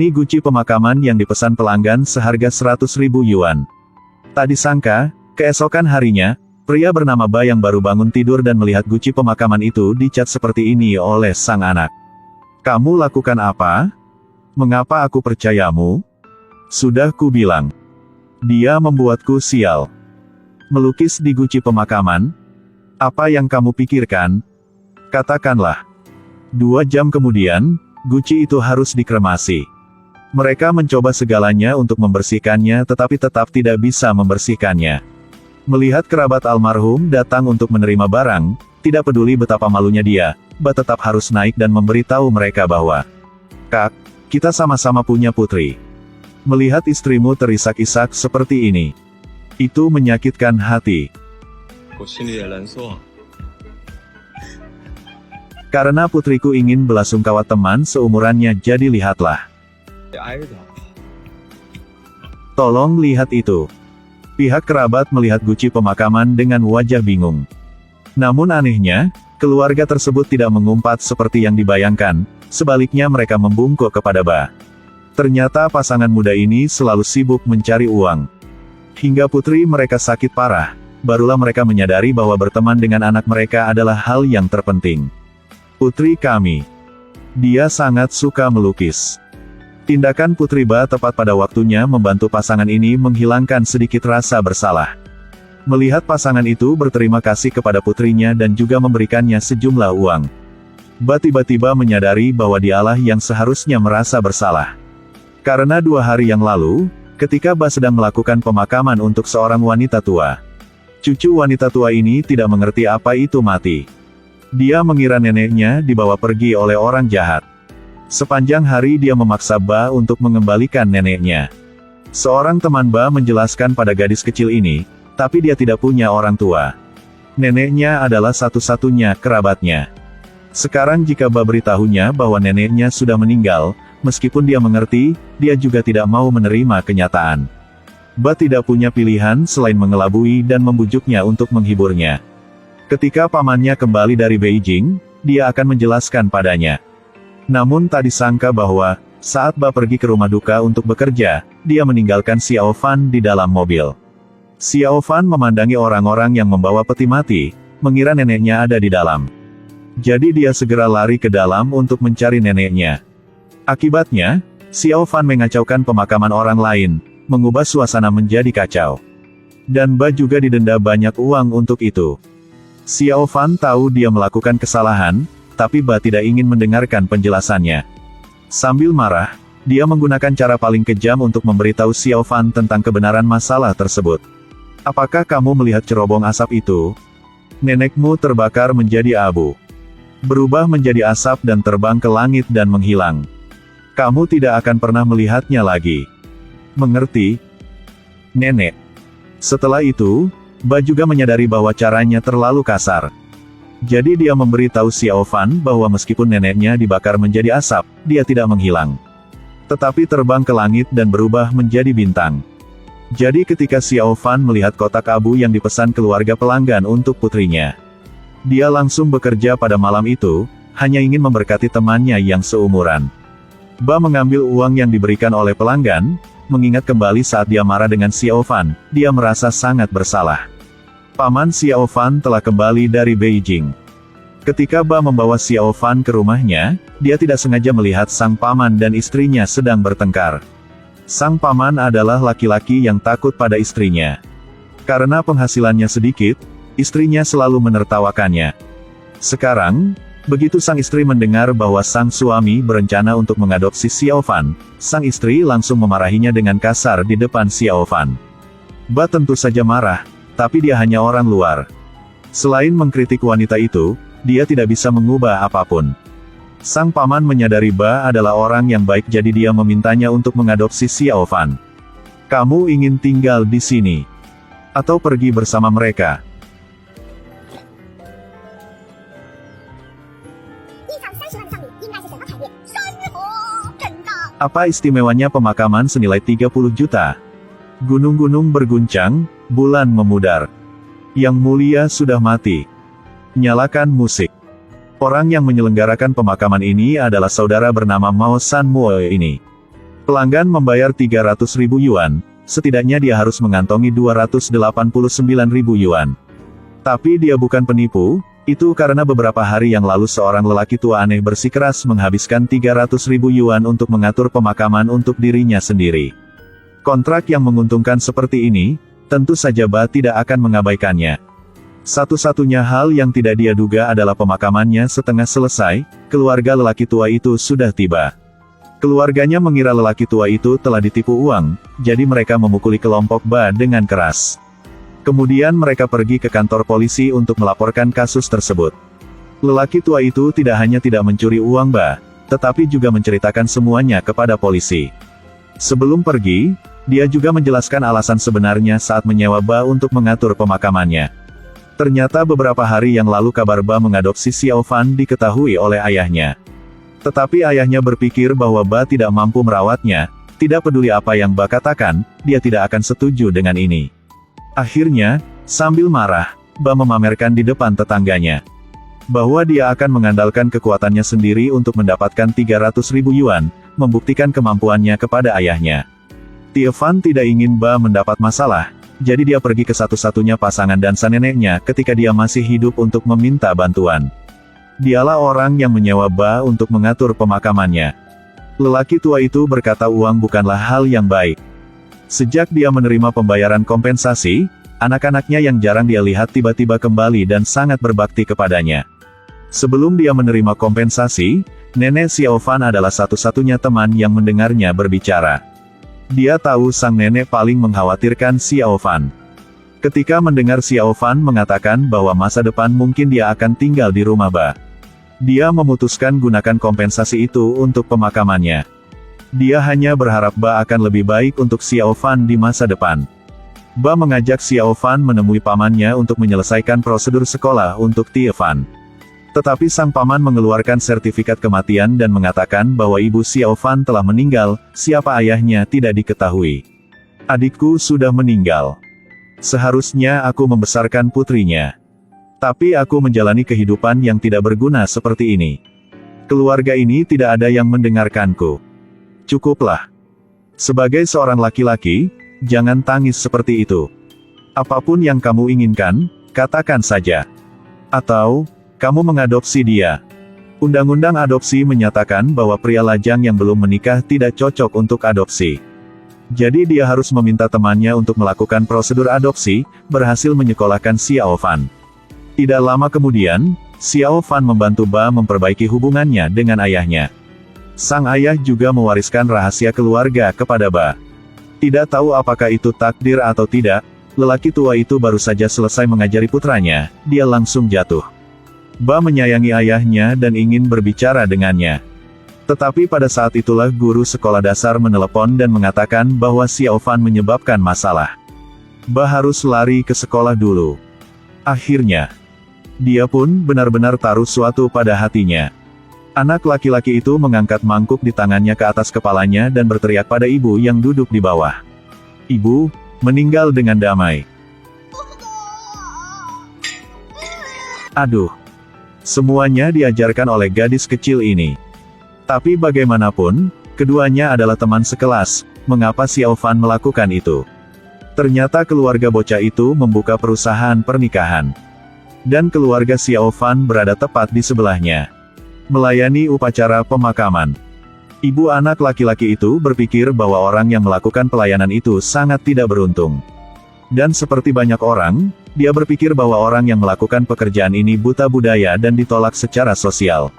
Ini guci pemakaman yang dipesan pelanggan seharga 100.000 yuan. Tak disangka, keesokan harinya, pria bernama Ba yang baru bangun tidur dan melihat guci pemakaman itu dicat seperti ini oleh sang anak. Kamu lakukan apa? Mengapa aku percayamu? Sudah kubilang. Dia membuatku sial. Melukis di guci pemakaman? Apa yang kamu pikirkan? Katakanlah. 2 jam kemudian, guci itu harus dikremasi. Mereka mencoba segalanya untuk membersihkannya tetapi tetap tidak bisa membersihkannya. Melihat kerabat almarhum datang untuk menerima barang, tidak peduli betapa malunya dia, Ba tetap harus naik dan memberitahu mereka bahwa, "Kak, kita sama-sama punya putri." Melihat istrimu terisak-isak seperti ini, itu menyakitkan hati. Karena putriku ingin belasungkawa teman seumurannya, jadi lihatlah. Tolong lihat itu. Pihak kerabat melihat guci pemakaman dengan wajah bingung. Namun anehnya, keluarga tersebut tidak mengumpat seperti yang dibayangkan, sebaliknya mereka membungkuk kepada Ba. Ternyata pasangan muda ini selalu sibuk mencari uang. Hingga putri mereka sakit parah, barulah mereka menyadari bahwa berteman dengan anak mereka adalah hal yang terpenting. Putri kami. Dia sangat suka melukis. Tindakan Putri Ba tepat pada waktunya membantu pasangan ini menghilangkan sedikit rasa bersalah. Melihat pasangan itu berterima kasih kepada putrinya dan juga memberikannya sejumlah uang, Ba tiba-tiba menyadari bahwa dialah yang seharusnya merasa bersalah. Karena 2 hari yang lalu, ketika Ba sedang melakukan pemakaman untuk seorang wanita tua, cucu wanita tua ini tidak mengerti apa itu mati. Dia mengira neneknya dibawa pergi oleh orang jahat. Sepanjang hari dia memaksa Ba untuk mengembalikan neneknya. Seorang teman Ba menjelaskan pada gadis kecil ini, tapi dia tidak punya orang tua. Neneknya adalah satu-satunya kerabatnya. Sekarang jika Ba beritahunya bahwa neneknya sudah meninggal, meskipun dia mengerti, dia juga tidak mau menerima kenyataan. Ba tidak punya pilihan selain mengelabui dan membujuknya untuk menghiburnya. Ketika pamannya kembali dari Beijing, dia akan menjelaskan padanya. Namun tak disangka bahwa, saat Ba pergi ke rumah duka untuk bekerja, dia meninggalkan Xiao Fan di dalam mobil. Xiao Fan memandangi orang-orang yang membawa peti mati, mengira neneknya ada di dalam. Jadi dia segera lari ke dalam untuk mencari neneknya. Akibatnya, Xiao Fan mengacaukan pemakaman orang lain, mengubah suasana menjadi kacau. Dan Ba juga didenda banyak uang untuk itu. Xiao Fan tahu dia melakukan kesalahan, tapi Ba tidak ingin mendengarkan penjelasannya. Sambil marah, dia menggunakan cara paling kejam untuk memberitahu Xiao Fan tentang kebenaran masalah tersebut. Apakah kamu melihat cerobong asap itu? Nenekmu terbakar menjadi abu. Berubah menjadi asap dan terbang ke langit dan menghilang. Kamu tidak akan pernah melihatnya lagi. Mengerti? Nenek. Setelah itu, Ba juga menyadari bahwa caranya terlalu kasar. Jadi dia memberitahu Xiao Fan bahwa meskipun neneknya dibakar menjadi asap, dia tidak menghilang. Tetapi terbang ke langit dan berubah menjadi bintang. Jadi ketika Xiao Fan melihat kotak abu yang dipesan keluarga pelanggan untuk putrinya, dia langsung bekerja pada malam itu, hanya ingin memberkati temannya yang seumuran. Ba mengambil uang yang diberikan oleh pelanggan, mengingat kembali saat dia marah dengan Xiao Fan, dia merasa sangat bersalah. Paman Xiao Fan telah kembali dari Beijing. Ketika Ba membawa Xiao Fan ke rumahnya, dia tidak sengaja melihat sang paman dan istrinya sedang bertengkar. Sang paman adalah laki-laki yang takut pada istrinya. Karena penghasilannya sedikit, istrinya selalu menertawakannya. Sekarang, begitu sang istri mendengar bahwa sang suami berencana untuk mengadopsi Xiao Fan, sang istri langsung memarahinya dengan kasar di depan Xiao Fan. Ba tentu saja marah, tapi dia hanya orang luar. Selain mengkritik wanita itu, dia tidak bisa mengubah apapun. Sang paman menyadari Ba adalah orang yang baik jadi dia memintanya untuk mengadopsi Xiao Fan. Kamu ingin tinggal di sini? Atau pergi bersama mereka? Apa istimewanya pemakaman senilai 30 juta? Gunung-gunung berguncang, bulan memudar. Yang mulia sudah mati. Nyalakan musik. Orang yang menyelenggarakan pemakaman ini adalah saudara bernama Mao San Muo ini. Pelanggan membayar 300.000 yuan, setidaknya dia harus mengantongi 289.000 yuan. Tapi dia bukan penipu, itu karena beberapa hari yang lalu seorang lelaki tua aneh bersikeras menghabiskan 300.000 yuan untuk mengatur pemakaman untuk dirinya sendiri. Kontrak yang menguntungkan seperti ini, tentu saja Ba tidak akan mengabaikannya. Satu-satunya hal yang tidak dia duga adalah pemakamannya setengah selesai, keluarga lelaki tua itu sudah tiba. Keluarganya mengira lelaki tua itu telah ditipu uang, jadi mereka memukuli kelompok Ba dengan keras. Kemudian mereka pergi ke kantor polisi untuk melaporkan kasus tersebut. Lelaki tua itu tidak hanya tidak mencuri uang Ba, tetapi juga menceritakan semuanya kepada polisi. Sebelum pergi, dia juga menjelaskan alasan sebenarnya saat menyewa Ba untuk mengatur pemakamannya. Ternyata beberapa hari yang lalu kabar Ba mengadopsi Xiao Fan diketahui oleh ayahnya. Tetapi ayahnya berpikir bahwa Ba tidak mampu merawatnya, tidak peduli apa yang Ba katakan, dia tidak akan setuju dengan ini. Akhirnya, sambil marah, Ba memamerkan di depan tetangganya bahwa dia akan mengandalkan kekuatannya sendiri untuk mendapatkan 300.000 yuan, membuktikan kemampuannya kepada ayahnya. Tie Fan tidak ingin Ba mendapat masalah, jadi dia pergi ke satu-satunya pasangan dansa neneknya ketika dia masih hidup untuk meminta bantuan. Dialah orang yang menyewa Ba untuk mengatur pemakamannya. Lelaki tua itu berkata uang bukanlah hal yang baik. Sejak dia menerima pembayaran kompensasi, anak-anaknya yang jarang dia lihat tiba-tiba kembali dan sangat berbakti kepadanya. Sebelum dia menerima kompensasi, nenek Xiao Fan adalah satu-satunya teman yang mendengarnya berbicara. Dia tahu sang nenek paling mengkhawatirkan Xiao Fan. Ketika mendengar Xiao Fan mengatakan bahwa masa depan mungkin dia akan tinggal di rumah Ba, dia memutuskan gunakan kompensasi itu untuk pemakamannya. Dia hanya berharap Ba akan lebih baik untuk Xiao Fan di masa depan. Ba mengajak Xiao Fan menemui pamannya untuk menyelesaikan prosedur sekolah untuk Tie Fan. Tetapi sang paman mengeluarkan sertifikat kematian dan mengatakan bahwa ibu Xiao Fan telah meninggal, siapa ayahnya tidak diketahui. Adikku sudah meninggal. Seharusnya aku membesarkan putrinya. Tapi aku menjalani kehidupan yang tidak berguna seperti ini. Keluarga ini tidak ada yang mendengarkanku. Cukuplah. Sebagai seorang laki-laki, jangan tangis seperti itu. Apapun yang kamu inginkan, katakan saja. Atau, kamu mengadopsi dia. Undang-undang adopsi menyatakan bahwa pria lajang yang belum menikah tidak cocok untuk adopsi. Jadi dia harus meminta temannya untuk melakukan prosedur adopsi, berhasil menyekolahkan Xiao Fan. Tidak lama kemudian, Xiao Fan membantu Ba memperbaiki hubungannya dengan ayahnya. Sang ayah juga mewariskan rahasia keluarga kepada Ba. Tidak tahu apakah itu takdir atau tidak, lelaki tua itu baru saja selesai mengajari putranya, dia langsung jatuh. Ba menyayangi ayahnya dan ingin berbicara dengannya. Tetapi pada saat itulah guru sekolah dasar menelepon dan mengatakan bahwa Xiao Fan menyebabkan masalah. Ba harus lari ke sekolah dulu. Akhirnya, dia pun benar-benar taruh suatu pada hatinya. Anak laki-laki itu mengangkat mangkuk di tangannya ke atas kepalanya dan berteriak pada ibu yang duduk di bawah. Ibu, meninggal dengan damai. Aduh. Semuanya diajarkan oleh gadis kecil ini. Tapi bagaimanapun, keduanya adalah teman sekelas, mengapa Xiao Fan melakukan itu? Ternyata keluarga bocah itu membuka perusahaan pernikahan. Dan keluarga Xiao Fan berada tepat di sebelahnya. Melayani upacara pemakaman. Ibu anak laki-laki itu berpikir bahwa orang yang melakukan pelayanan itu sangat tidak beruntung. Dan seperti banyak orang, dia berpikir bahwa orang yang melakukan pekerjaan ini buta budaya dan ditolak secara sosial.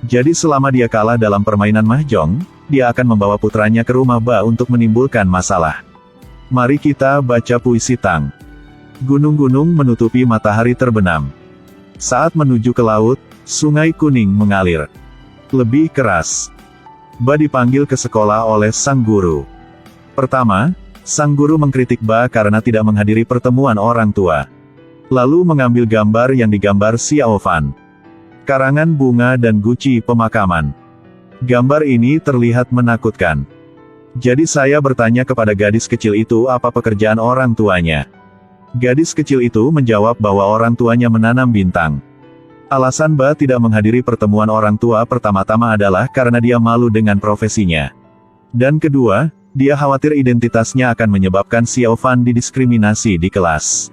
Jadi selama dia kalah dalam permainan mahjong, dia akan membawa putranya ke rumah Ba untuk menimbulkan masalah. Mari kita baca puisi Tang. Gunung-gunung menutupi matahari terbenam. Saat menuju ke laut, sungai kuning mengalir. Lebih keras. Ba dipanggil ke sekolah oleh sang guru. Pertama, sang guru mengkritik Ba karena tidak menghadiri pertemuan orang tua. Lalu mengambil gambar yang digambar Xiao Fan. Karangan bunga dan guci pemakaman. Gambar ini terlihat menakutkan. Jadi saya bertanya kepada gadis kecil itu apa pekerjaan orang tuanya. Gadis kecil itu menjawab bahwa orang tuanya menanam bintang. Alasan Ba tidak menghadiri pertemuan orang tua pertama-tama adalah karena dia malu dengan profesinya. Dan kedua, dia khawatir identitasnya akan menyebabkan Xiao Fan didiskriminasi di kelas.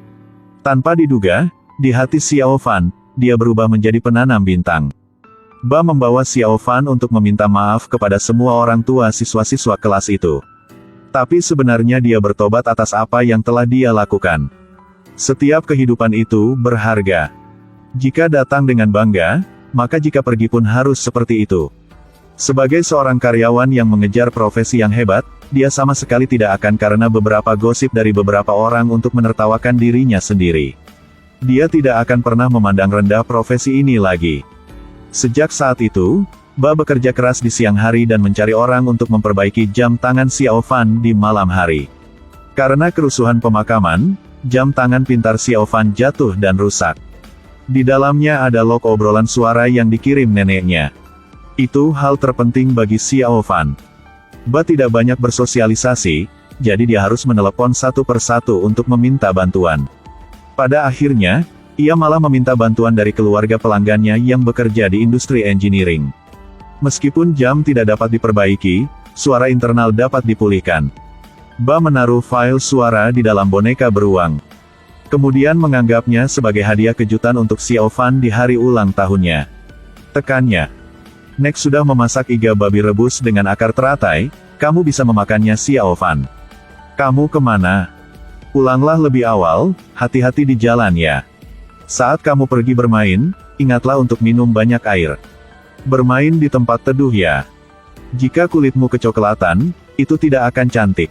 Tanpa diduga, di hati Xiao Fan, dia berubah menjadi penanam bintang. Ba membawa Xiao Fan untuk meminta maaf kepada semua orang tua siswa-siswa kelas itu. Tapi sebenarnya dia bertobat atas apa yang telah dia lakukan. Setiap kehidupan itu berharga. Jika datang dengan bangga, maka jika pergi pun harus seperti itu. Sebagai seorang karyawan yang mengejar profesi yang hebat, dia sama sekali tidak akan karena beberapa gosip dari beberapa orang untuk menertawakan dirinya sendiri. Dia tidak akan pernah memandang rendah profesi ini lagi. Sejak saat itu, Ba bekerja keras di siang hari dan mencari orang untuk memperbaiki jam tangan Xiao Fan di malam hari. Karena kerusuhan pemakaman, jam tangan pintar Xiao Fan jatuh dan rusak. Di dalamnya ada log obrolan suara yang dikirim neneknya. Itu hal terpenting bagi Xiao Fan. Ba tidak banyak bersosialisasi, jadi dia harus menelepon satu persatu untuk meminta bantuan. Pada akhirnya, ia malah meminta bantuan dari keluarga pelanggannya yang bekerja di industri engineering. Meskipun jam tidak dapat diperbaiki, suara internal dapat dipulihkan. Ba menaruh file suara di dalam boneka beruang. Kemudian menganggapnya sebagai hadiah kejutan untuk Xiao Fan di hari ulang tahunnya. Tekannya. Nek sudah memasak iga babi rebus dengan akar teratai, kamu bisa memakannya Xiao Fan. Kamu kemana? Pulanglah lebih awal, hati-hati di jalan ya. Saat kamu pergi bermain, ingatlah untuk minum banyak air. Bermain di tempat teduh ya. Jika kulitmu kecoklatan, itu tidak akan cantik.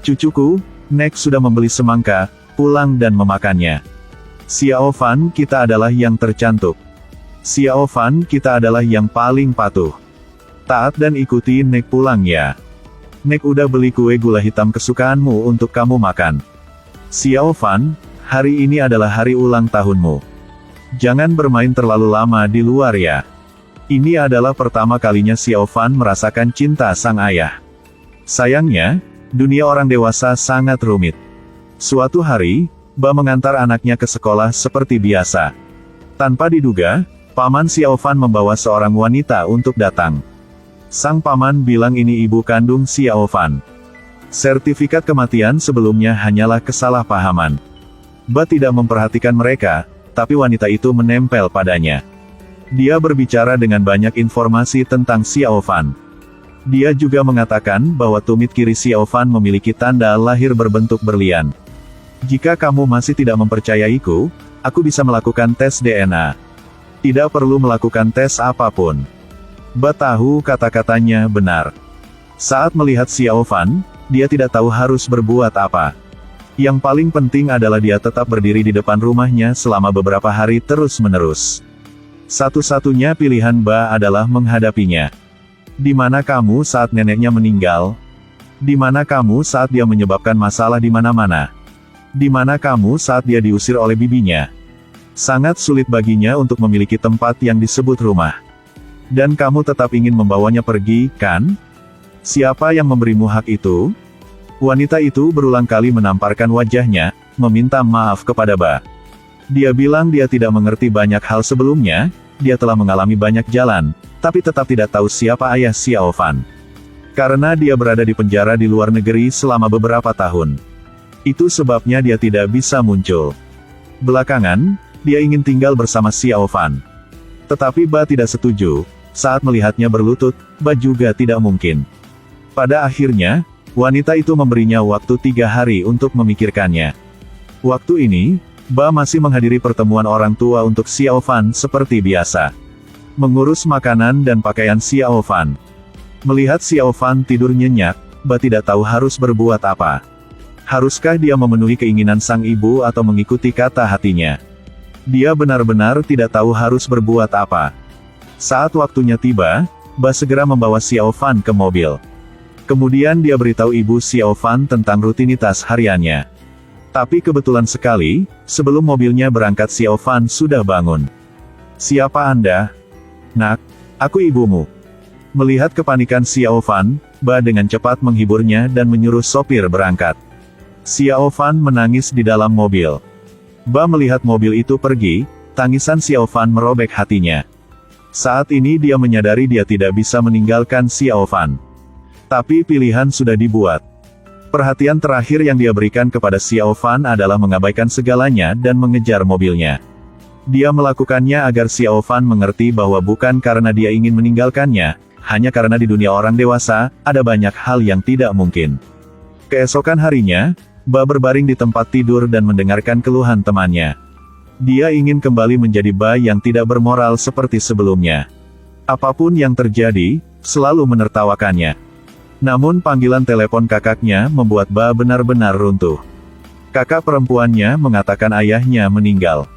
Cucuku, Nek sudah membeli semangka, pulang dan memakannya. Xiao Fan, kita adalah yang tercantik. Xiao Fan, kita adalah yang paling patuh. Taat dan ikuti Nek pulang ya. Nek udah beli kue gula hitam kesukaanmu untuk kamu makan. Xiao Fan, hari ini adalah hari ulang tahunmu. Jangan bermain terlalu lama di luar ya. Ini adalah pertama kalinya Xiao Fan merasakan cinta sang ayah. Sayangnya, dunia orang dewasa sangat rumit. Suatu hari, Ba mengantar anaknya ke sekolah seperti biasa. Tanpa diduga, paman Xiao Fan membawa seorang wanita untuk datang. Sang paman bilang ini ibu kandung Xiao Fan. Sertifikat kematian sebelumnya hanyalah kesalahpahaman. Ba tidak memperhatikan mereka, tapi wanita itu menempel padanya. Dia berbicara dengan banyak informasi tentang Xiao Fan. Dia juga mengatakan bahwa tumit kiri Xiao Fan memiliki tanda lahir berbentuk berlian. Jika kamu masih tidak mempercayaiku, aku bisa melakukan tes DNA. Tidak perlu melakukan tes apapun. Ba tahu kata-katanya benar. Saat melihat Xiao Fan, dia tidak tahu harus berbuat apa. Yang paling penting adalah dia tetap berdiri di depan rumahnya selama beberapa hari terus-menerus. Satu-satunya pilihan Ba adalah menghadapinya. Di mana kamu saat neneknya meninggal? Di mana kamu saat dia menyebabkan masalah di mana-mana? Di mana kamu saat dia diusir oleh bibinya? Sangat sulit baginya untuk memiliki tempat yang disebut rumah. Dan kamu tetap ingin membawanya pergi, kan? Siapa yang memberimu hak itu? Wanita itu berulang kali menamparkan wajahnya, meminta maaf kepada Ba. Dia bilang dia tidak mengerti banyak hal sebelumnya, dia telah mengalami banyak jalan, tapi tetap tidak tahu siapa ayah Xiao Fan. Karena dia berada di penjara di luar negeri selama beberapa tahun. Itu sebabnya dia tidak bisa muncul. Belakangan, dia ingin tinggal bersama Xiao Fan. Tetapi Ba tidak setuju, saat melihatnya berlutut, Ba juga tidak mungkin. Pada akhirnya, wanita itu memberinya waktu 3 hari untuk memikirkannya. Waktu ini, Ba masih menghadiri pertemuan orang tua untuk Xiao Fan seperti biasa. Mengurus makanan dan pakaian Xiao Fan. Melihat Xiao Fan tidur nyenyak, Ba tidak tahu harus berbuat apa. Haruskah dia memenuhi keinginan sang ibu atau mengikuti kata hatinya? Dia benar-benar tidak tahu harus berbuat apa. Saat waktunya tiba, Ba segera membawa Xiao Fan ke mobil. Kemudian dia beritahu ibu Xiao Fan tentang rutinitas hariannya. Tapi kebetulan sekali, sebelum mobilnya berangkat Xiao Fan sudah bangun. Siapa Anda? Nak, aku ibumu. Melihat kepanikan Xiao Fan, Ba dengan cepat menghiburnya dan menyuruh sopir berangkat. Xiao Fan menangis di dalam mobil. Ba melihat mobil itu pergi, tangisan Xiao Fan merobek hatinya. Saat ini dia menyadari dia tidak bisa meninggalkan Xiao Fan. Tapi pilihan sudah dibuat. Perhatian terakhir yang dia berikan kepada Xiao Fan adalah mengabaikan segalanya dan mengejar mobilnya. Dia melakukannya agar Xiao Fan mengerti bahwa bukan karena dia ingin meninggalkannya, hanya karena di dunia orang dewasa, ada banyak hal yang tidak mungkin. Keesokan harinya, Ba berbaring di tempat tidur dan mendengarkan keluhan temannya. Dia ingin kembali menjadi Ba yang tidak bermoral seperti sebelumnya. Apapun yang terjadi, selalu menertawakannya. Namun panggilan telepon kakaknya membuat Ba benar-benar runtuh. Kakak perempuannya mengatakan ayahnya meninggal.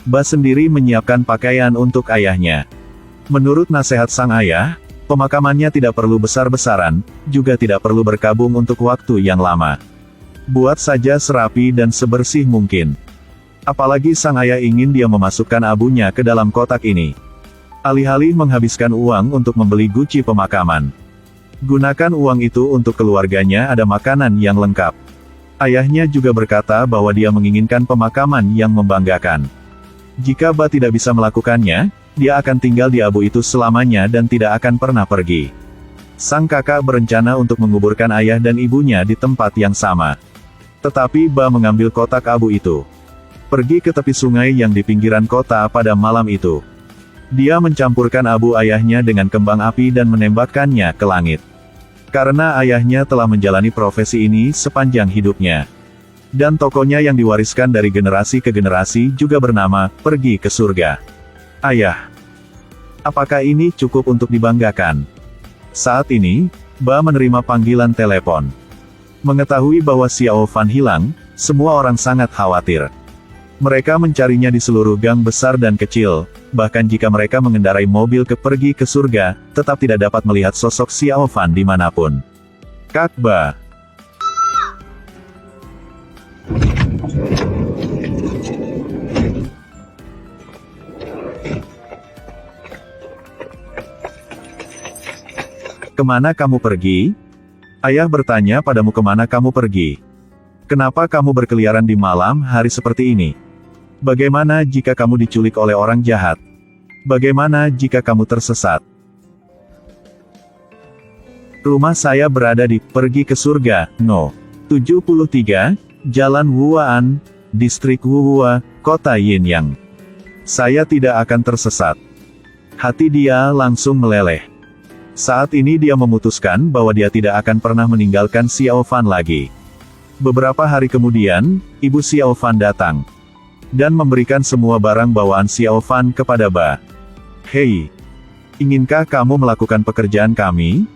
Ba sendiri menyiapkan pakaian untuk ayahnya. Menurut nasihat sang ayah, pemakamannya tidak perlu besar-besaran, juga tidak perlu berkabung untuk waktu yang lama. Buat saja serapi dan sebersih mungkin. Apalagi sang ayah ingin dia memasukkan abunya ke dalam kotak ini. Alih-alih menghabiskan uang untuk membeli guci pemakaman, gunakan uang itu untuk keluarganya ada makanan yang lengkap. Ayahnya juga berkata bahwa dia menginginkan pemakaman yang membanggakan. Jika Ba tidak bisa melakukannya, dia akan tinggal di abu itu selamanya dan tidak akan pernah pergi. Sang kakak berencana untuk menguburkan ayah dan ibunya di tempat yang sama. Tetapi Ba mengambil kotak abu itu, pergi ke tepi sungai yang di pinggiran kota pada malam itu. Dia mencampurkan abu ayahnya dengan kembang api dan menembakkannya ke langit. Karena ayahnya telah menjalani profesi ini sepanjang hidupnya. Dan tokonya yang diwariskan dari generasi ke generasi juga bernama, pergi ke surga. Ayah. Apakah ini cukup untuk dibanggakan? Saat ini, Ba menerima panggilan telepon. Mengetahui bahwa Xiao Fan hilang, semua orang sangat khawatir. Mereka mencarinya di seluruh gang besar dan kecil, bahkan jika mereka mengendarai mobil pergi ke surga, tetap tidak dapat melihat sosok Xiao Fan dimanapun. Kak Ba. Kemana kamu pergi? Ayah bertanya padamu kemana kamu pergi. Kenapa kamu berkeliaran di malam hari seperti ini? Bagaimana jika kamu diculik oleh orang jahat? Bagaimana jika kamu tersesat? Rumah saya berada di Pergi ke Surga, No. 73, Jalan Wuan, Distrik Wuhua, Kota Yinyang. Saya tidak akan tersesat. Hati dia langsung meleleh. Saat ini dia memutuskan bahwa dia tidak akan pernah meninggalkan Xiao Fan lagi. Beberapa hari kemudian, ibu Xiao Fan datang dan memberikan semua barang bawaan Xiao Fan kepada Ba. Hei, inginkah kamu melakukan pekerjaan kami?